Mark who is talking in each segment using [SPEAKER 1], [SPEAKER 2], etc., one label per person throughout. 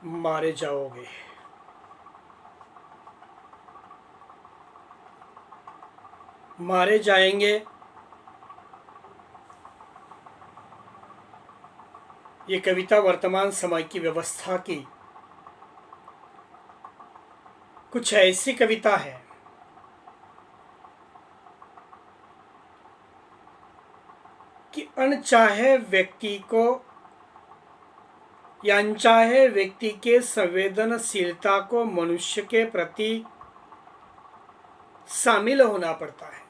[SPEAKER 1] मारे जाओगे। मारे जाएंगे ये कविता वर्तमान समय की व्यवस्था की कुछ ऐसी कविता है कि अनचाहे व्यक्ति को या अनचाहे व्यक्ति के संवेदनशीलता को मनुष्य के प्रति शामिल होना पड़ता है।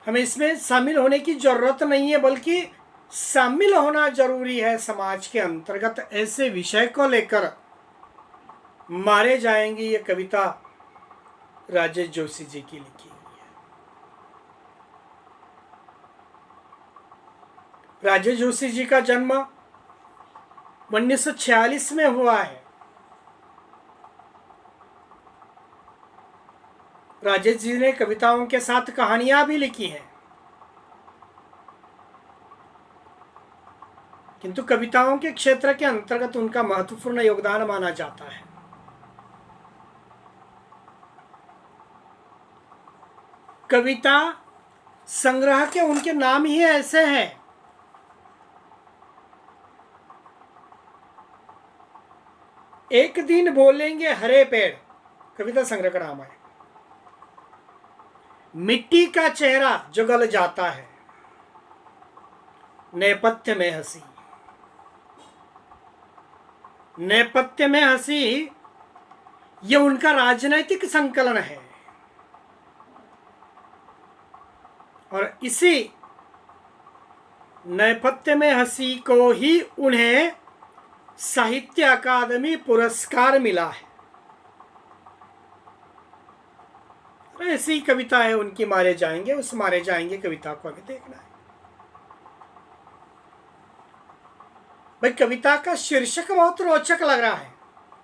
[SPEAKER 1] हमें इसमें शामिल होने की जरूरत नहीं है, बल्कि शामिल होना जरूरी है समाज के अंतर्गत। ऐसे विषय को लेकर मारे जाएंगे ये कविता राजेश जोशी जी की लिखी हुई है। राजेश जोशी जी का जन्म 1946 में हुआ है। राजेश जी ने कविताओं के साथ कहानियां भी लिखी हैं, किंतु कविताओं के क्षेत्र के अंतर्गत उनका महत्वपूर्ण योगदान माना जाता है। कविता संग्रह के उनके नाम ही ऐसे हैं। एक दिन बोलेंगे हरे पेड़ कविता संग्रह का नाम है। मिट्टी का चेहरा जो गल जाता है, नेपथ्य में हंसी। नेपथ्य में हंसी ये उनका राजनैतिक संकलन है, और इसी नेपथ्य में हंसी को ही उन्हें साहित्य अकादमी पुरस्कार मिला है। ऐसी कविता है उनकी मारे जाएंगे। उस मारे जाएंगे कविता को हमें देखना है। भाई कविता का शीर्षक बहुत रोचक लग रहा है,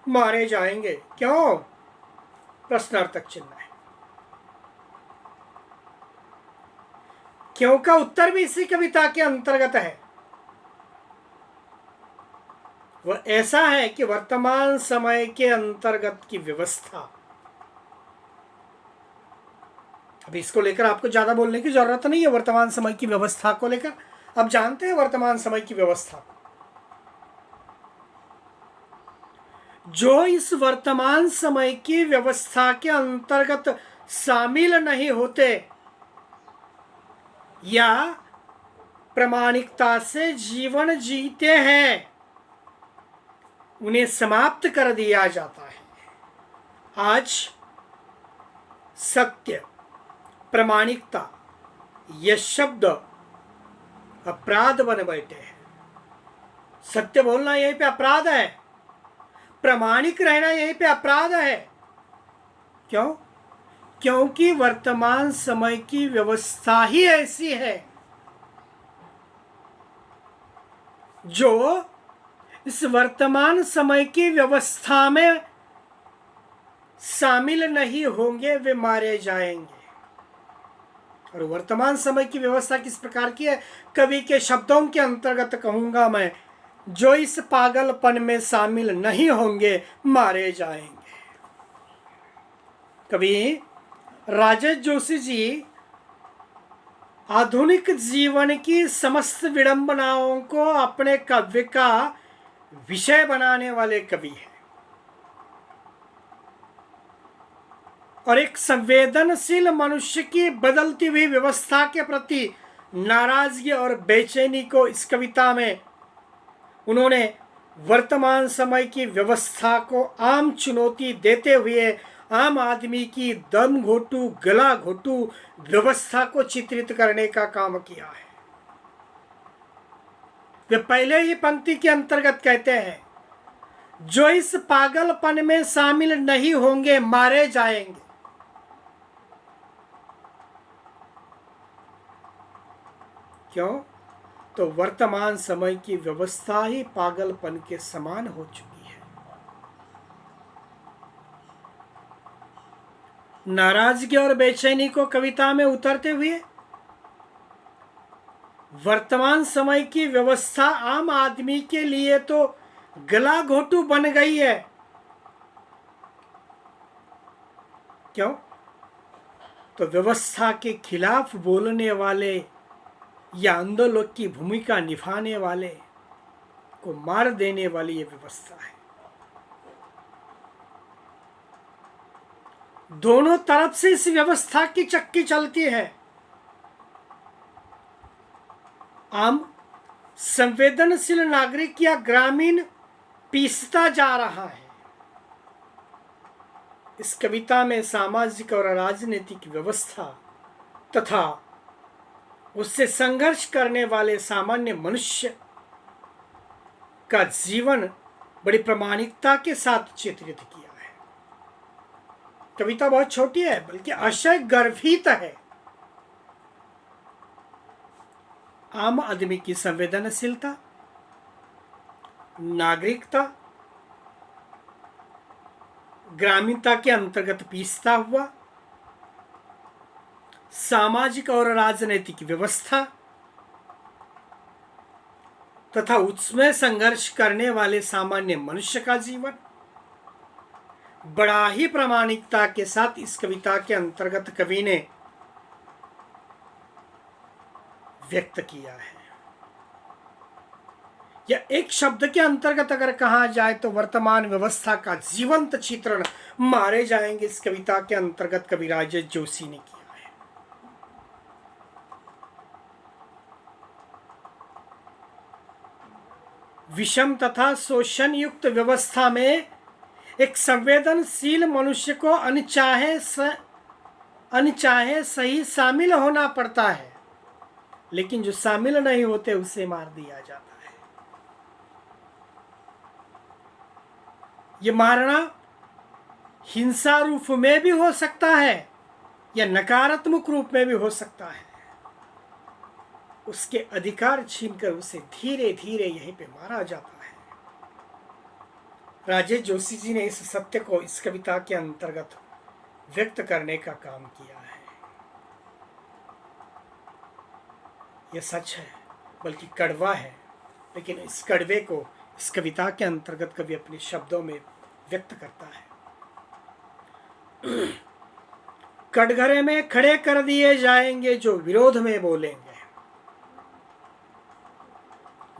[SPEAKER 1] मारे जाएंगे। क्यों? प्रश्नार्थक चिन्ह है। क्यों का उत्तर भी इसी कविता के अंतर्गत है। वह ऐसा है कि वर्तमान समय के अंतर्गत की व्यवस्था, अब इसको लेकर आपको ज्यादा बोलने की जरूरत नहीं है। वर्तमान समय की व्यवस्था को लेकर अब जानते हैं वर्तमान समय की व्यवस्था। जो इस वर्तमान समय की व्यवस्था के अंतर्गत शामिल नहीं होते या प्रामाणिकता से जीवन जीते हैं, उन्हें समाप्त कर दिया जाता है। आज सत्य, प्रामाणिकता ये शब्द अपराध बन बैठे हैं। सत्य बोलना यहीं पे अपराध है, प्रामाणिक रहना यहीं पे अपराध है। क्यों? क्योंकि वर्तमान समय की व्यवस्था ही ऐसी है जो इस वर्तमान समय की व्यवस्था में शामिल नहीं होंगे वे मारे जाएंगे। और वर्तमान समय की व्यवस्था किस प्रकार की है? कवि के शब्दों के अंतर्गत कहूंगा मैं, जो इस पागलपन में शामिल नहीं होंगे मारे जाएंगे। कवि राजेश जोशी जी आधुनिक जीवन की समस्त विडंबनाओं को अपने काव्य का विषय बनाने वाले कवि हैं, और एक संवेदनशील मनुष्य की बदलती हुई व्यवस्था के प्रति नाराजगी और बेचैनी को इस कविता में उन्होंने वर्तमान समय की व्यवस्था को आम चुनौती देते हुए आम आदमी की दम घोटू गला घोटू व्यवस्था को चित्रित करने का काम किया है। वे पहले ही पंक्ति के अंतर्गत कहते हैं, जो इस पागलपन में शामिल नहीं होंगे मारे जाएंगे। क्यों? तो वर्तमान समय की व्यवस्था ही पागलपन के समान हो चुकी है। नाराजगी और बेचैनी को कविता में उतरते हुए वर्तमान समय की व्यवस्था आम आदमी के लिए तो गला घोटू बन गई है। क्यों? तो व्यवस्था के खिलाफ बोलने वाले या आंदोलन की भूमिका निभाने वाले को मार देने वाली ये व्यवस्था है। दोनों तरफ से इस व्यवस्था की चक्की चलती है। आम संवेदनशील नागरिक या ग्रामीण पीसता जा रहा है। इस कविता में सामाजिक और राजनीतिक व्यवस्था तथा उससे संघर्ष करने वाले सामान्य मनुष्य का जीवन बड़ी प्रामाणिकता के साथ चित्रित किया है। कविता बहुत छोटी है, बल्कि आशय गर्भित है। आम आदमी की संवेदनशीलता, नागरिकता, ग्रामीणता के अंतर्गत पीसता हुआ सामाजिक और राजनीतिक व्यवस्था तथा उसमें संघर्ष करने वाले सामान्य मनुष्य का जीवन बड़ा ही प्रामाणिकता के साथ इस कविता के अंतर्गत कवि ने व्यक्त किया है। या एक शब्द के अंतर्गत अगर कहा जाए तो वर्तमान व्यवस्था का जीवंत चित्रण मारे जाएंगे इस कविता के अंतर्गत कवि राजेश जोशी ने किया है। विषम तथा शोषण युक्त व्यवस्था में एक संवेदनशील मनुष्य को अनचाहे सही शामिल होना पड़ता है, लेकिन जो शामिल नहीं होते उसे मार दिया जाता है। ये मारना हिंसा रूप में भी हो सकता है या नकारात्मक रूप में भी हो सकता है। उसके अधिकार छीनकर उसे धीरे धीरे यहीं पे मारा जाता है। राजेश जोशी जी ने इस सत्य को इस कविता के अंतर्गत व्यक्त करने का काम किया है। यह सच है, बल्कि कड़वा है, लेकिन इस कड़वे को इस कविता के अंतर्गत कवि अपने शब्दों में व्यक्त करता है। कटघरे में खड़े कर दिए जाएंगे जो विरोध में बोलेंगे।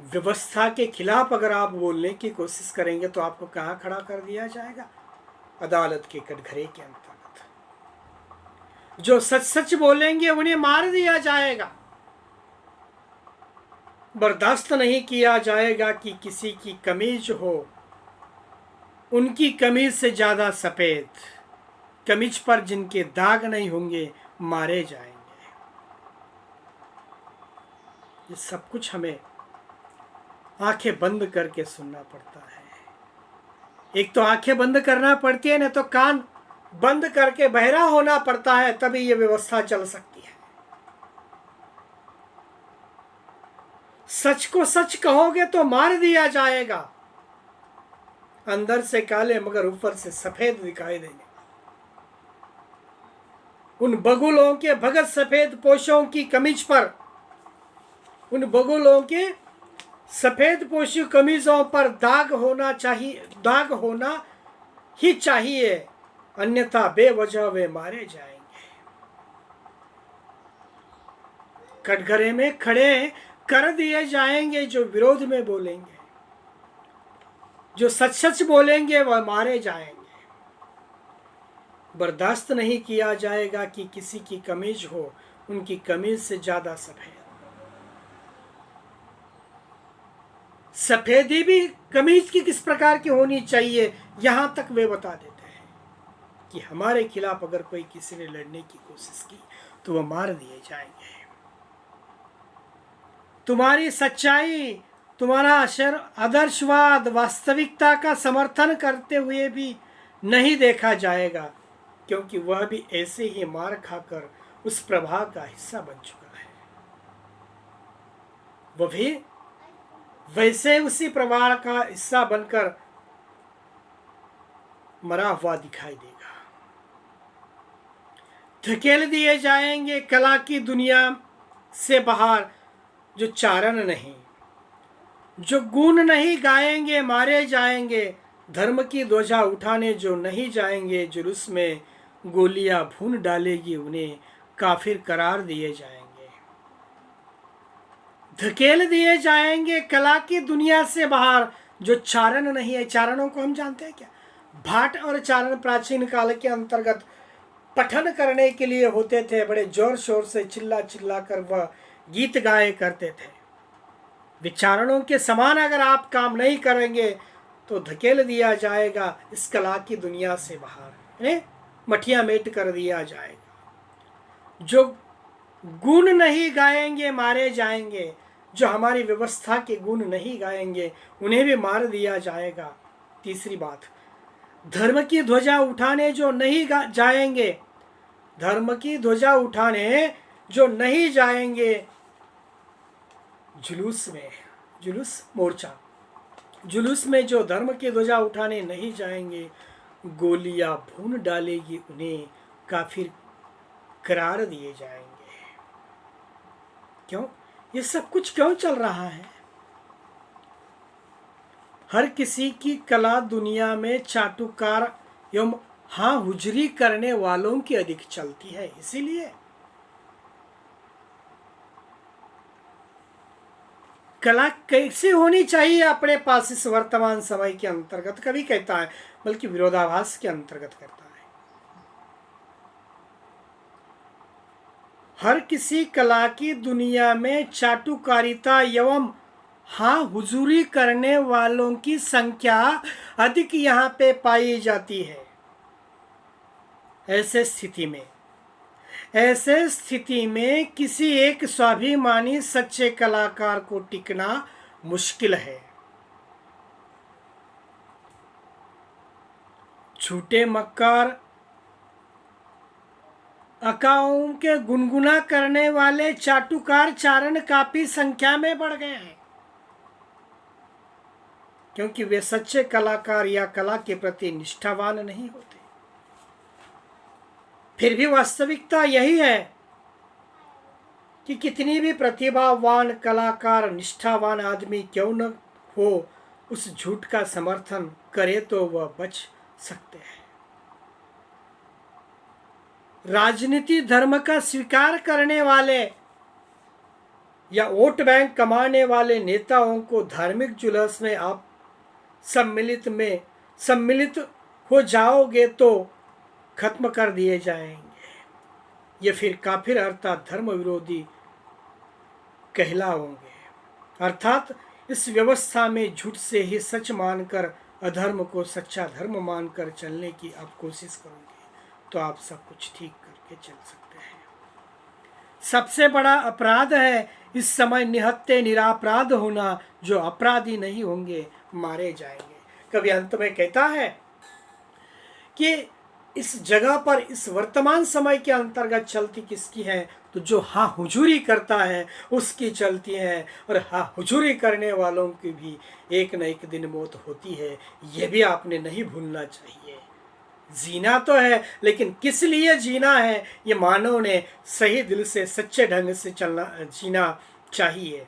[SPEAKER 1] व्यवस्था के खिलाफ अगर आप बोलने की कोशिश करेंगे तो आपको कहां खड़ा कर दिया जाएगा? अदालत के कटघरे के अंतर्गत। जो सच सच बोलेंगे उन्हें मार दिया जाएगा। बर्दाश्त नहीं किया जाएगा कि किसी की कमीज हो उनकी कमीज से ज्यादा सफेद, कमीज पर जिनके दाग नहीं होंगे मारे जाएंगे। ये सब कुछ हमें आंखें बंद करके सुनना पड़ता है। एक तो आंखें बंद करना पड़ती है, नहीं तो कान बंद करके बहरा होना पड़ता है, तभी ये व्यवस्था चल सकती है। सच को सच कहोगे तो मार दिया जाएगा। अंदर से काले मगर ऊपर से सफेद दिखाई देंगे। उन बगुलों के भगत सफेद पोशों की कमीज पर, उन बगुलों के सफेद पोशी कमीजों पर दाग होना चाहिए, दाग होना ही चाहिए, अन्यथा बेवजह वे मारे जाएंगे। कटघरे में खड़े कर दिए जाएंगे जो विरोध में बोलेंगे। जो सच सच बोलेंगे वह मारे जाएंगे। बर्दाश्त नहीं किया जाएगा कि किसी की कमीज हो उनकी कमीज से ज्यादा सफेद। सफेदी भी कमीज की किस प्रकार की होनी चाहिए, यहां तक वे बता देते हैं कि हमारे खिलाफ अगर कोई किसी ने लड़ने की कोशिश की तो वह मार दिए जाएंगे। तुम्हारी सच्चाई, तुम्हारा आदर्शवाद वास्तविकता का समर्थन करते हुए भी नहीं देखा जाएगा, क्योंकि वह भी ऐसे ही मार खाकर उस प्रभाव का हिस्सा बन चुका है। वह भी वैसे उसी प्रभाव का हिस्सा बनकर मरा हुआ दिखाई देगा। धकेल दिए जाएंगे कला की दुनिया से बाहर जो चारण नहीं, जो गुण नहीं गाएंगे मारे जाएंगे, धर्म की ध्वजा उठाने जो नहीं जाएंगे जुलूस में, गोलियां भून डालेगी उन्हें, काफिर करार दिए जाएंगे, धकेल दिए जाएंगे कला की दुनिया से बाहर। जो चारण नहीं है, चारणों को हम जानते हैं क्या? भाट और चारण प्राचीन काल के अंतर्गत पठन करने के लिए होते थे। बड़े जोर शोर से चिल्ला चिल्ला कर वह गीत गाए करते थे। विचारणों के समान अगर आप काम नहीं करेंगे तो धकेल दिया जाएगा इस कला की दुनिया से बाहर, मठिया मेट कर दिया जाएगा। जो गुण नहीं गाएंगे मारे जाएंगे, जो हमारी व्यवस्था के गुण नहीं गाएंगे उन्हें भी मार दिया जाएगा। तीसरी बात, धर्म की ध्वजा उठाने जो नहीं जाएंगे, धर्म की ध्वजा उठाने जो नहीं जाएंगे जुलूस में, जुलूस मोर्चा, जुलूस में जो धर्म की ध्वजा उठाने नहीं जाएंगे, गोलियां भून डालेगी उन्हें, काफिर करार दिए जाएंगे। क्यों ये सब कुछ क्यों चल रहा है? हर किसी की कला दुनिया में चाटुकार एवं हाँ हुजरी करने वालों की अधिक चलती है। इसीलिए कला कैसी होनी चाहिए अपने पास इस वर्तमान समय के अंतर्गत, कभी कहता है बल्कि विरोधाभास के अंतर्गत करता है। हर किसी कला की दुनिया में चाटुकारिता एवं हाँ हुजूरी करने वालों की संख्या अधिक यहाँ पे पाई जाती है। ऐसे स्थिति में किसी एक स्वाभिमानी सच्चे कलाकार को टिकना मुश्किल है। झूठे मक्कार अकाओं के गुनगुना करने वाले चाटुकार चारण काफी संख्या में बढ़ गए हैं, क्योंकि वे सच्चे कलाकार या कला के प्रति निष्ठावान नहीं होते। फिर भी वास्तविकता यही है कि कितनी भी प्रतिभावान कलाकार, निष्ठावान आदमी क्यों न हो, उस झूठ का समर्थन करे तो वह बच सकते हैं। राजनीति धर्म का स्वीकार करने वाले या वोट बैंक कमाने वाले नेताओं को धार्मिक जुलूस में आप सम्मिलित हो जाओगे तो खत्म कर दिए जाएंगे। ये फिर काफिर अर्थात धर्म विरोधी कहलाओगे। अर्थात इस व्यवस्था में झूठ से ही सच मानकर अधर्म को सच्चा धर्म मानकर चलने की आप कोशिश करोगे तो आप सब कुछ ठीक करके चल सकते हैं। सबसे बड़ा अपराध है इस समय निहत्थे निरापराध होना। जो अपराधी नहीं होंगे मारे जाएंगे। कभी अंत में कहता है कि इस जगह पर इस वर्तमान समय के अंतर्गत चलती किसकी है, तो जो हाँ हुजूरी करता है उसकी चलती है, और हाँ हुजूरी करने वालों की भी एक न एक दिन मौत होती है। ये भी आपने नहीं भूलना चाहिए। जीना तो है, लेकिन किस लिए जीना है ये मानव ने सही दिल से सच्चे ढंग से जीना चाहिए।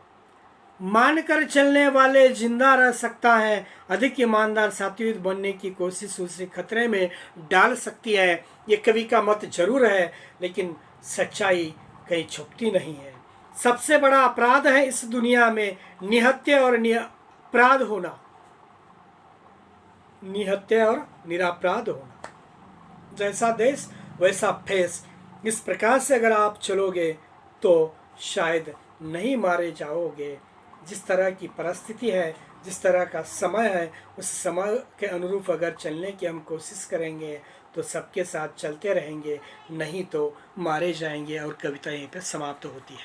[SPEAKER 1] मानकर चलने वाले जिंदा रह सकता है, अधिक ईमानदार सात्विक बनने की कोशिश उसे खतरे में डाल सकती है। ये कवि का मत जरूर है, लेकिन सच्चाई कहीं छुपती नहीं है। सबसे बड़ा अपराध है इस दुनिया में निहत्थे और निरापराध होना, निहत्थे और निरापराध होना। जैसा देश वैसा फेस, इस प्रकार से अगर आप चलोगे तो शायद नहीं मारे जाओगे। जिस तरह की परिस्थिति है, जिस तरह का समय है, उस समय के अनुरूप अगर चलने की हम कोशिश करेंगे तो सबके साथ चलते रहेंगे, नहीं तो मारे जाएंगे। और कविता यहीं पे समाप्त होती है।